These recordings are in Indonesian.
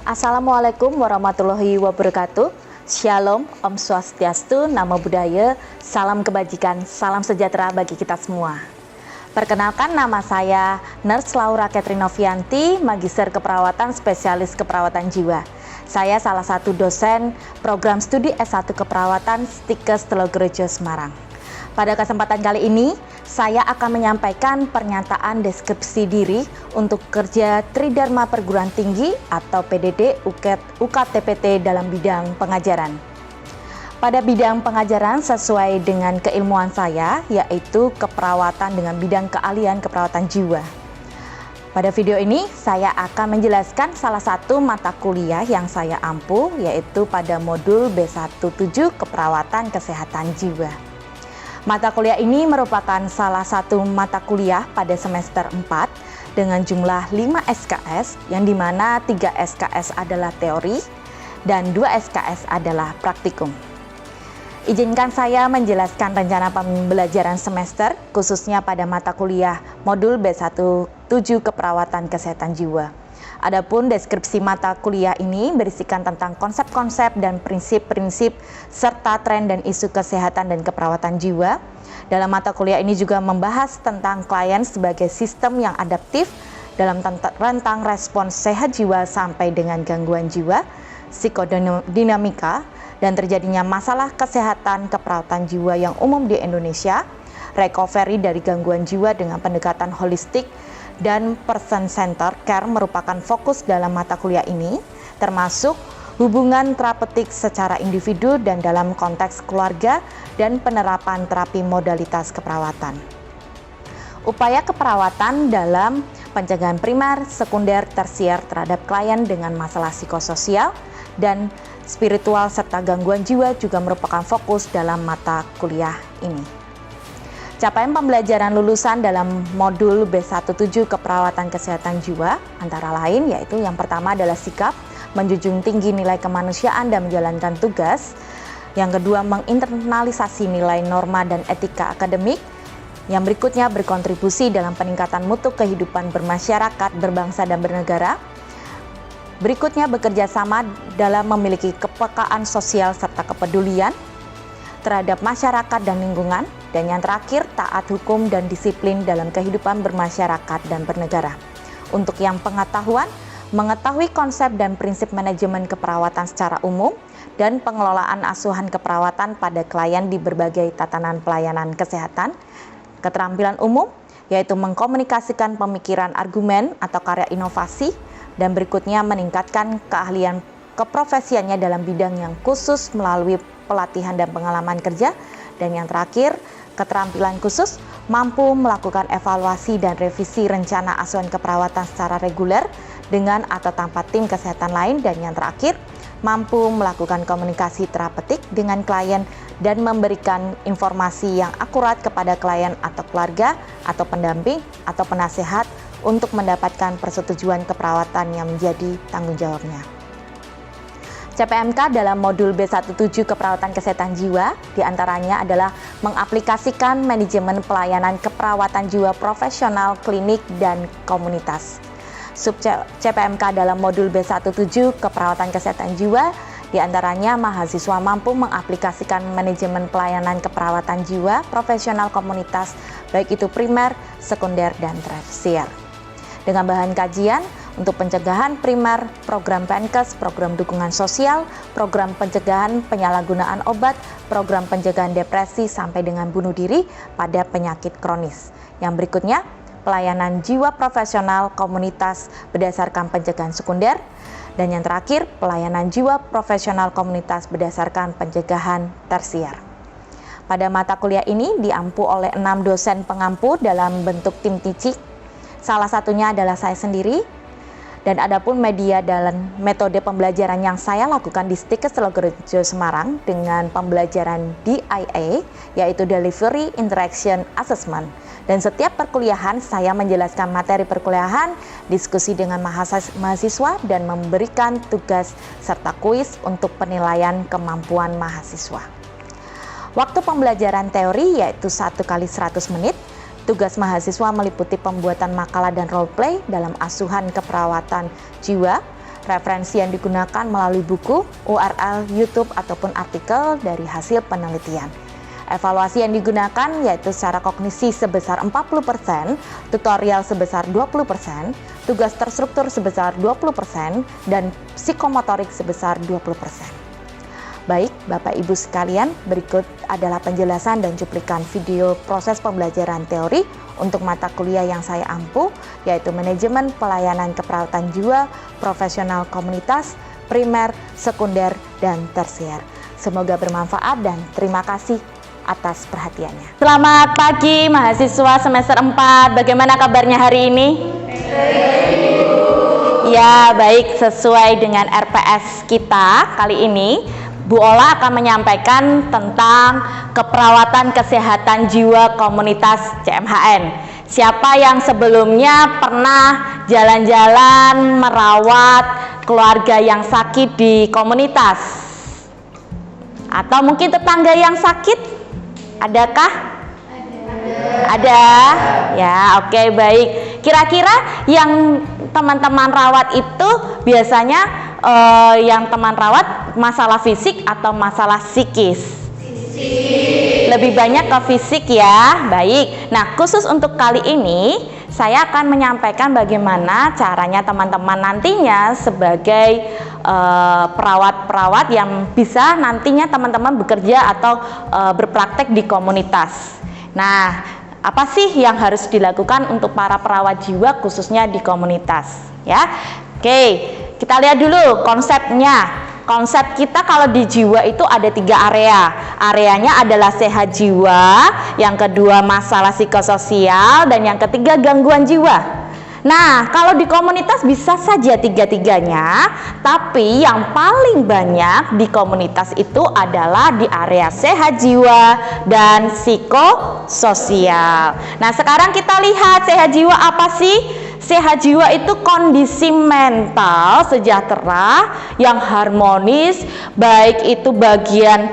Assalamualaikum warahmatullahi wabarakatuh. Shalom, Om Swastiastu, Namo Buddhaya, salam kebajikan, salam sejahtera bagi kita semua. Perkenalkan, nama saya Nurse Laura Catherine Novianti, Magister Keperawatan Spesialis Keperawatan Jiwa. Saya salah satu dosen program studi S1 Keperawatan Stikes Telogerejo Semarang. Pada kesempatan kali ini, saya akan menyampaikan pernyataan deskripsi diri untuk kerja Tridharma Perguruan Tinggi atau PDD UKTPT dalam bidang pengajaran. Pada bidang pengajaran sesuai dengan keilmuan saya, yaitu keperawatan dengan bidang keahlian keperawatan jiwa. Pada video ini, saya akan menjelaskan salah satu mata kuliah yang saya ampu, yaitu pada modul B17 Keperawatan Kesehatan Jiwa. Mata kuliah ini merupakan salah satu mata kuliah pada semester 4 dengan jumlah 5 SKS, yang dimana 3 SKS adalah teori dan 2 SKS adalah praktikum. Izinkan saya menjelaskan rencana pembelajaran semester, khususnya pada mata kuliah modul B17 Keperawatan Kesehatan Jiwa. Adapun deskripsi mata kuliah ini berisikan tentang konsep-konsep dan prinsip-prinsip serta tren dan isu kesehatan dan keperawatan jiwa. Dalam mata kuliah ini juga membahas tentang klien sebagai sistem yang adaptif dalam rentang respons sehat jiwa sampai dengan gangguan jiwa, psikodinamika, dan terjadinya masalah kesehatan keperawatan jiwa yang umum di Indonesia, recovery dari gangguan jiwa dengan pendekatan holistik, dan person-centered care merupakan fokus dalam mata kuliah ini, termasuk hubungan terapeutik secara individu dan dalam konteks keluarga dan penerapan terapi modalitas keperawatan. Upaya keperawatan dalam pencegahan primer, sekunder, tersier terhadap klien dengan masalah psikososial dan spiritual serta gangguan jiwa juga merupakan fokus dalam mata kuliah ini. Capaian pembelajaran lulusan dalam modul B17 Keperawatan Kesehatan Jiwa antara lain yaitu yang pertama adalah sikap, menjunjung tinggi nilai kemanusiaan dan menjalankan tugas. Yang kedua, menginternalisasi nilai norma dan etika akademik. Yang berikutnya, berkontribusi dalam peningkatan mutu kehidupan bermasyarakat, berbangsa dan bernegara. Berikutnya, bekerja sama dalam memiliki kepekaan sosial serta kepedulian terhadap masyarakat dan lingkungan. Dan yang terakhir, taat hukum dan disiplin dalam kehidupan bermasyarakat dan bernegara. Untuk yang pengetahuan, mengetahui konsep dan prinsip manajemen keperawatan secara umum dan pengelolaan asuhan keperawatan pada klien di berbagai tatanan pelayanan kesehatan. Keterampilan umum, yaitu mengkomunikasikan pemikiran argumen atau karya inovasi, dan berikutnya meningkatkan keahlian keprofesiannya dalam bidang yang khusus melalui pelatihan dan pengalaman kerja. Dan yang terakhir, keterampilan khusus mampu melakukan evaluasi dan revisi rencana asuhan keperawatan secara reguler dengan atau tanpa tim kesehatan lain. Dan yang terakhir, mampu melakukan komunikasi terapeutik dengan klien dan memberikan informasi yang akurat kepada klien atau keluarga atau pendamping atau penasehat untuk mendapatkan persetujuan keperawatan yang menjadi tanggung jawabnya. CPMK dalam modul B17 Keperawatan Kesehatan Jiwa diantaranya adalah mengaplikasikan manajemen pelayanan keperawatan jiwa profesional, klinik, dan komunitas. Sub CPMK dalam modul B17 Keperawatan Kesehatan Jiwa diantaranya mahasiswa mampu mengaplikasikan manajemen pelayanan keperawatan jiwa profesional komunitas, baik itu primer, sekunder, dan tersier. Dengan bahan kajian untuk pencegahan primer, program PENKES, program dukungan sosial, program pencegahan penyalahgunaan obat, program pencegahan depresi sampai dengan bunuh diri pada penyakit kronis. Yang berikutnya, pelayanan jiwa profesional komunitas berdasarkan pencegahan sekunder. Dan yang terakhir, pelayanan jiwa profesional komunitas berdasarkan pencegahan tersier. Pada mata kuliah ini diampu oleh 6 dosen pengampu dalam bentuk tim teaching. Salah satunya adalah saya sendiri. Dan adapun media dan metode pembelajaran yang saya lakukan di Stikes Telogerejo Semarang dengan pembelajaran DIA, yaitu Delivery Interaction Assessment. Dan setiap perkuliahan saya menjelaskan materi perkuliahan, diskusi dengan mahasiswa, dan memberikan tugas serta kuis untuk penilaian kemampuan mahasiswa. Waktu pembelajaran teori yaitu 1 kali 100 menit. Tugas mahasiswa meliputi pembuatan makalah dan role play dalam asuhan keperawatan jiwa, Referensi yang digunakan melalui buku, URL, YouTube, ataupun artikel dari hasil penelitian. Evaluasi yang digunakan yaitu secara kognisi sebesar 40%, tutorial sebesar 20%, tugas terstruktur sebesar 20%, dan psikomotorik sebesar 20%. Baik, Bapak Ibu sekalian, berikut adalah penjelasan dan cuplikan video proses pembelajaran teori untuk mata kuliah yang saya ampu, yaitu Manajemen Pelayanan Keperawatan Jiwa, Profesional Komunitas, Primer, Sekunder, dan Tersier. Semoga bermanfaat dan terima kasih atas perhatiannya. Selamat pagi mahasiswa semester 4. Bagaimana kabarnya hari ini? Ya, baik, sesuai dengan RPS kita kali ini, Bu Ola akan menyampaikan tentang keperawatan kesehatan jiwa komunitas CMHN. Siapa yang sebelumnya pernah jalan-jalan merawat keluarga yang sakit di komunitas? Atau mungkin tetangga yang sakit? Adakah? Ada. Ya, oke, baik. Kira-kira yang teman-teman rawat itu biasanya yang teman rawat masalah fisik atau masalah psikis? Lebih banyak ke fisik ya. Baik. Nah, khusus untuk kali ini saya akan menyampaikan bagaimana caranya teman-teman nantinya sebagai perawat-perawat yang bisa nantinya teman-teman bekerja atau berpraktek di komunitas. Nah, apa sih yang harus dilakukan untuk para perawat jiwa khususnya di komunitas ya? Oke, kita lihat dulu konsepnya. Konsep kita kalau di jiwa itu ada 3 area. Areanya adalah sehat jiwa, yang kedua masalah psikososial, dan yang ketiga gangguan jiwa. Nah, kalau di komunitas bisa saja 3-tiganya, tapi yang paling banyak di komunitas itu adalah di area sehat jiwa dan psikososial. Nah, sekarang kita lihat sehat jiwa apa sih? Sehat jiwa itu kondisi mental sejahtera yang harmonis, baik itu bagian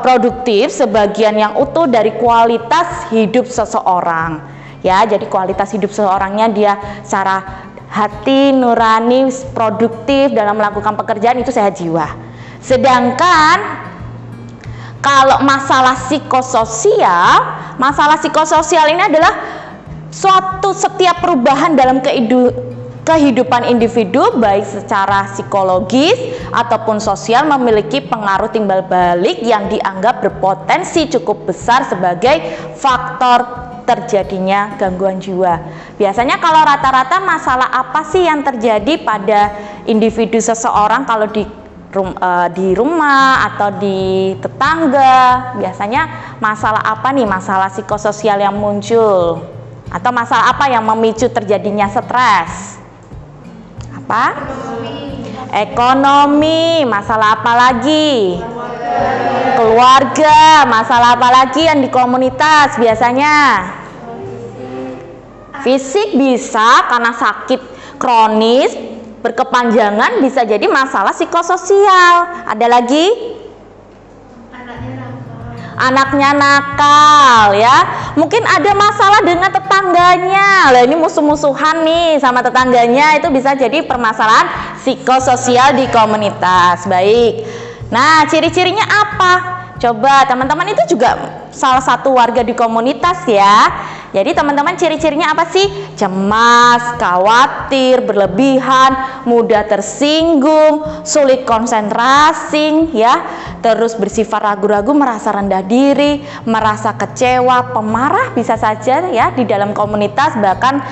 produktif, sebagian yang utuh dari kualitas hidup seseorang. Ya, jadi kualitas hidup seseorangnya dia secara hati, nurani, produktif dalam melakukan pekerjaan, itu sehat jiwa. Sedangkan kalau masalah psikososial ini adalah setiap perubahan dalam kehidupan individu baik secara psikologis ataupun sosial memiliki pengaruh timbal balik yang dianggap berpotensi cukup besar sebagai faktor terjadinya gangguan jiwa. Biasanya kalau rata-rata masalah apa sih yang terjadi pada individu seseorang kalau di rumah atau di tetangga? Biasanya masalah apa nih? Masalah psikososial yang muncul atau masalah apa yang memicu terjadinya stres? Apa? Ekonomi. Masalah apa lagi? Keluarga. Masalah apa lagi yang di komunitas biasanya? Fisik bisa karena sakit kronis berkepanjangan, bisa jadi masalah psikososial. Ada lagi? Anaknya nakal ya. Mungkin ada masalah dengan tetangganya. Lah ini musuh-musuhan nih sama tetangganya, itu bisa jadi permasalahan psikososial di komunitas. Baik. Nah, ciri-cirinya apa? Coba teman-teman itu juga salah satu warga di komunitas ya. Jadi teman-teman ciri-cirinya apa sih? Cemas, khawatir, berlebihan, mudah tersinggung, sulit konsentrasi ya. Terus bersifat ragu-ragu, merasa rendah diri, merasa kecewa, pemarah bisa saja ya di dalam komunitas, bahkan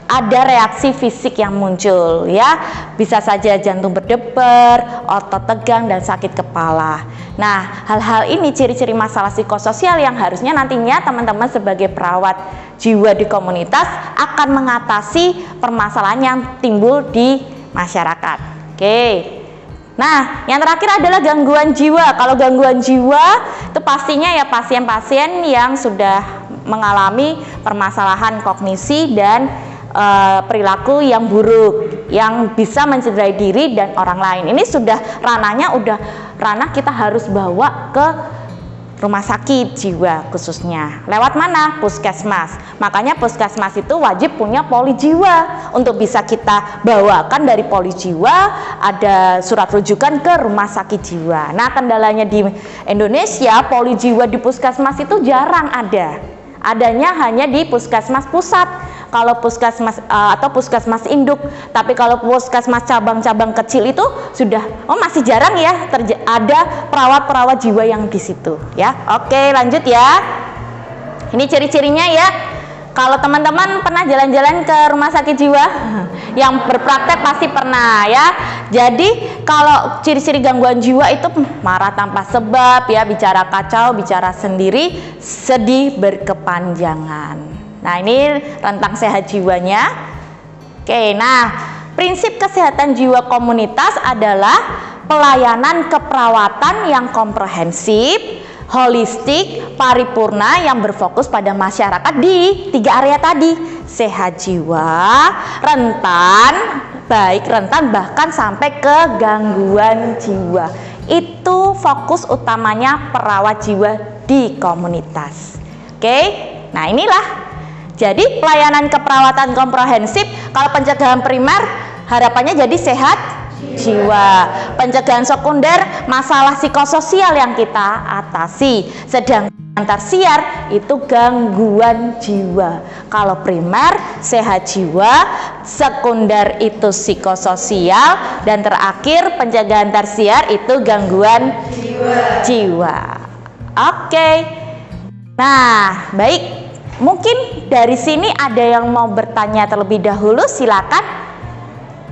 ada reaksi fisik yang muncul ya, bisa saja jantung berdebar, otot tegang, dan sakit kepala. Nah, hal-hal ini ciri-ciri masalah psikososial yang harusnya nantinya teman-teman sebagai perawat jiwa di komunitas akan mengatasi permasalahan yang timbul di masyarakat. Oke. Nah, yang terakhir adalah gangguan jiwa. Kalau gangguan jiwa itu pastinya ya pasien-pasien yang sudah mengalami permasalahan kognisi dan perilaku yang buruk yang bisa mencederai diri dan orang lain. Ini sudah ranahnya ranah kita harus bawa ke rumah sakit jiwa khususnya. Lewat mana? Puskesmas. Makanya puskesmas itu wajib punya poli jiwa. Untuk bisa kita bawakan dari poli jiwa, ada surat rujukan ke rumah sakit jiwa. Nah, kendalanya di Indonesia, poli jiwa di puskesmas itu jarang ada. Adanya hanya di puskesmas pusat. Kalau puskesmas atau puskesmas induk, tapi kalau puskesmas cabang-cabang kecil itu sudah masih jarang ya ada perawat-perawat jiwa yang di situ ya. Oke, lanjut ya. Ini ciri-cirinya ya. Kalau teman-teman pernah jalan-jalan ke rumah sakit jiwa, yang berpraktek pasti pernah ya. Jadi kalau ciri-ciri gangguan jiwa itu marah tanpa sebab ya, bicara kacau, bicara sendiri, sedih berkepanjangan. Nah, ini rentang sehat jiwanya. Oke, nah prinsip kesehatan jiwa komunitas adalah pelayanan keperawatan yang komprehensif, holistik, paripurna yang berfokus pada masyarakat di 3 area tadi. Sehat jiwa, rentan, baik rentan bahkan sampai ke gangguan jiwa. Itu fokus utamanya perawat jiwa di komunitas. Oke, nah inilah. Jadi pelayanan keperawatan komprehensif, kalau pencegahan primer harapannya jadi sehat jiwa. Pencegahan sekunder masalah psikososial yang kita atasi. Sedangkan tersier itu gangguan jiwa. Kalau primer sehat jiwa, sekunder itu psikososial, dan terakhir pencegahan tersier itu gangguan jiwa. Oke. Nah, baik. Mungkin dari sini ada yang mau bertanya terlebih dahulu, silakan.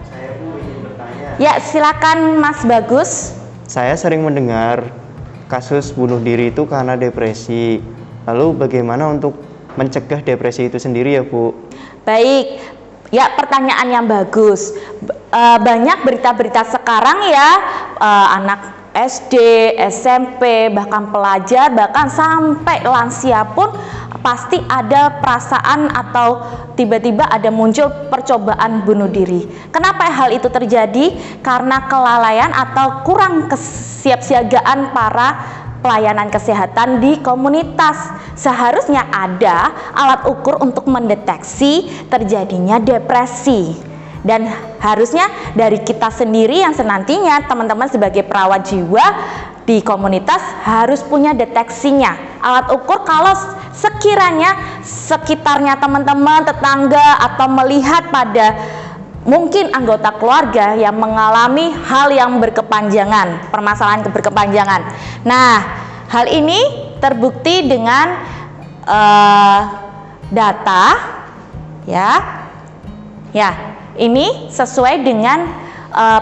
Saya Bu ingin bertanya. Ya, silakan Mas Bagus. Saya sering mendengar kasus bunuh diri itu karena depresi. Lalu bagaimana untuk mencegah depresi itu sendiri ya Bu? Baik, ya pertanyaan yang bagus. Banyak berita-berita sekarang ya, anak SD, SMP, bahkan pelajar, bahkan sampai lansia pun pasti ada perasaan atau tiba-tiba ada muncul percobaan bunuh diri. Kenapa hal itu terjadi? Karena kelalaian atau kurang kesiapsiagaan para pelayanan kesehatan di komunitas. Seharusnya ada alat ukur untuk mendeteksi terjadinya depresi. Dan harusnya dari kita sendiri yang senantinya teman-teman sebagai perawat jiwa di komunitas harus punya deteksinya. Alat ukur kalau sekiranya sekitarnya teman-teman, tetangga, atau melihat pada mungkin anggota keluarga yang mengalami hal yang berkepanjangan, permasalahan berkepanjangan. Nah, hal ini terbukti dengan data ya. Ini sesuai dengan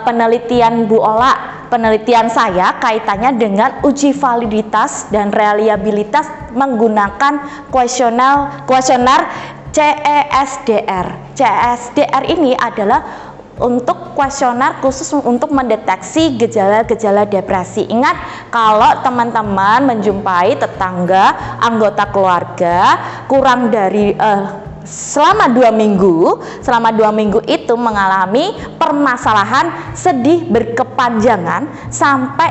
penelitian Bu Ola, penelitian saya kaitannya dengan uji validitas dan reliabilitas menggunakan kuesioner CESDR. CESDR ini adalah untuk kuesioner khusus untuk mendeteksi gejala-gejala depresi. Ingat, kalau teman-teman menjumpai tetangga, anggota keluarga kurang dari selama 2 minggu itu mengalami permasalahan sedih berkepanjangan sampai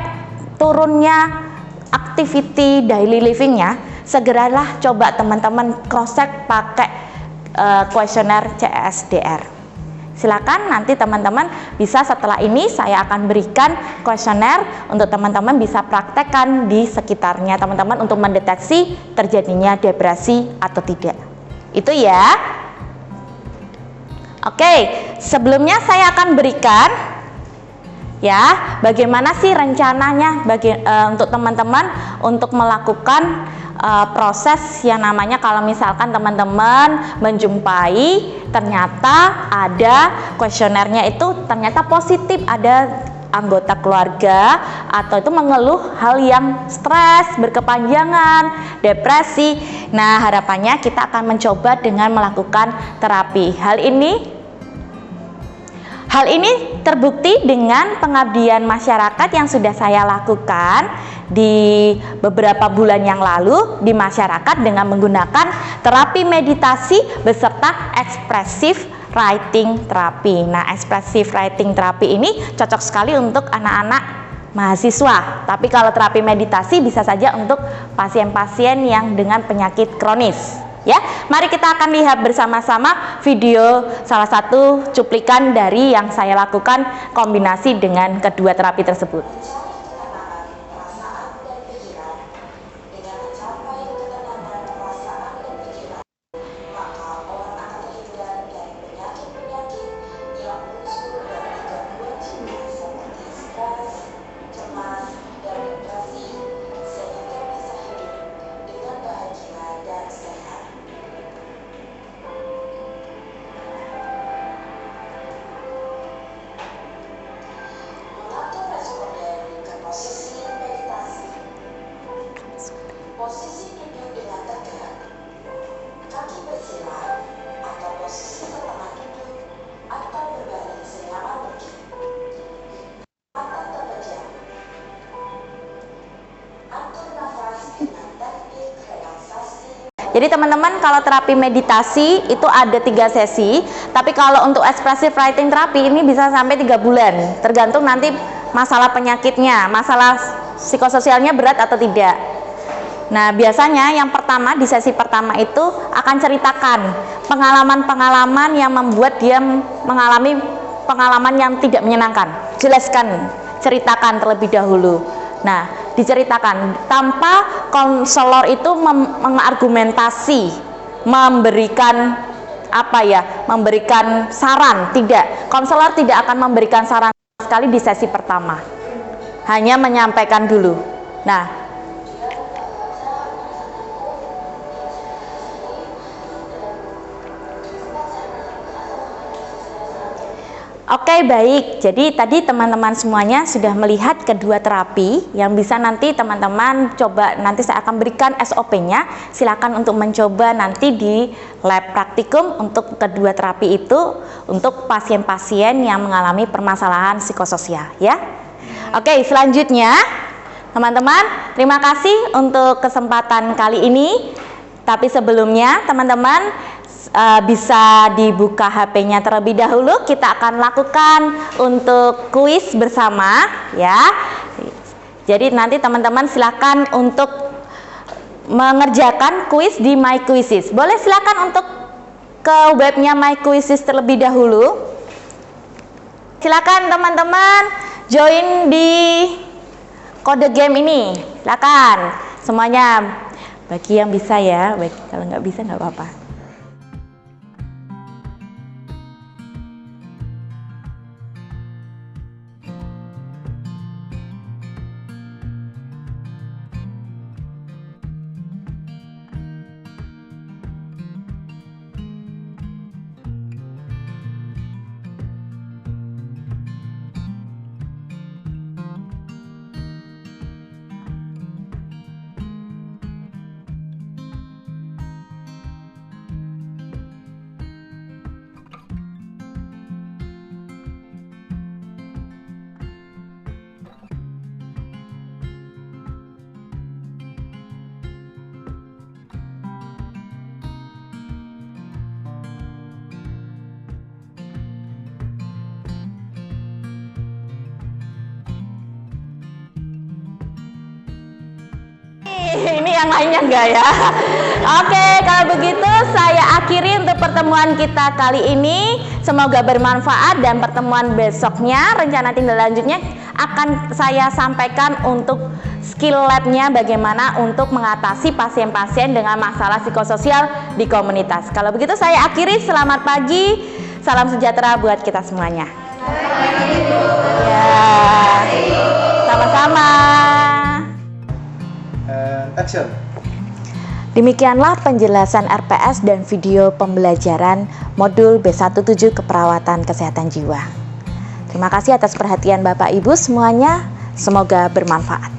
turunnya activity daily livingnya, segeralah coba teman-teman cross check pakai kuesioner CESDR. Silakan nanti teman-teman bisa setelah ini saya akan berikan kuesioner untuk teman-teman bisa praktekkan di sekitarnya teman-teman untuk mendeteksi terjadinya depresi atau tidak. Itu ya. Oke, sebelumnya saya akan berikan ya bagaimana sih rencananya untuk teman-teman untuk melakukan proses yang namanya kalau misalkan teman-teman menjumpai ternyata ada kuesionernya itu ternyata positif, ada anggota keluarga atau itu mengeluh hal yang stres, berkepanjangan, depresi. Nah, harapannya kita akan mencoba dengan melakukan terapi. Hal ini terbukti dengan pengabdian masyarakat yang sudah saya lakukan di beberapa bulan yang lalu di masyarakat dengan menggunakan terapi meditasi beserta expressive writing terapi. Nah, expressive writing terapi ini cocok sekali untuk anak-anak mahasiswa. Tapi kalau terapi meditasi bisa saja untuk pasien-pasien yang dengan penyakit kronis. Ya, mari kita akan lihat bersama-sama video salah satu cuplikan dari yang saya lakukan kombinasi dengan kedua terapi tersebut. Posisi duduk dengan tegak, kaki bersila, atau posisi setengah duduk, atau berbaring senyaman mungkin. Mata terpejam. Atur nafas dengan teknik relaksasi. Jadi teman-teman, kalau terapi meditasi itu ada 3 sesi, tapi kalau untuk expressive writing terapi ini bisa sampai 3 bulan, tergantung nanti masalah penyakitnya, masalah psikososialnya berat atau tidak. Nah, biasanya yang pertama di sesi pertama itu akan ceritakan pengalaman-pengalaman yang membuat dia mengalami pengalaman yang tidak menyenangkan. Jelaskan, ceritakan terlebih dahulu. Nah, diceritakan tanpa konselor itu mengargumentasi, memberikan memberikan saran, tidak. Konselor tidak akan memberikan saran sekali di sesi pertama. Hanya menyampaikan dulu. Nah, oke, baik. Jadi tadi teman-teman semuanya sudah melihat kedua terapi yang bisa nanti teman-teman coba, nanti saya akan berikan SOP-nya. Silakan untuk mencoba nanti di lab praktikum untuk kedua terapi itu untuk pasien-pasien yang mengalami permasalahan psikososial ya. Oke, selanjutnya teman-teman, terima kasih untuk kesempatan kali ini. Tapi sebelumnya teman-teman bisa dibuka HP-nya terlebih dahulu. Kita akan lakukan untuk kuis bersama ya. Jadi nanti teman-teman silakan untuk mengerjakan kuis di My Quizzes. Boleh silakan untuk ke webnya My Quizzes terlebih dahulu. Silakan teman-teman join di kode game ini. Silakan semuanya, bagi yang bisa ya, kalau nggak bisa nggak apa-apa. Ini yang lainnya enggak ya? Oke, kalau begitu saya akhiri untuk pertemuan kita kali ini. Semoga bermanfaat dan pertemuan besoknya, rencana tindak lanjutnya akan saya sampaikan untuk skill labnya bagaimana untuk mengatasi pasien-pasien dengan masalah psikososial di komunitas. Kalau begitu saya akhiri, selamat pagi, salam sejahtera buat kita semuanya. Ya, sama-sama. Action. Demikianlah penjelasan RPS dan video pembelajaran modul B17 Keperawatan Kesehatan Jiwa. Terima kasih atas perhatian Bapak Ibu semuanya, semoga bermanfaat.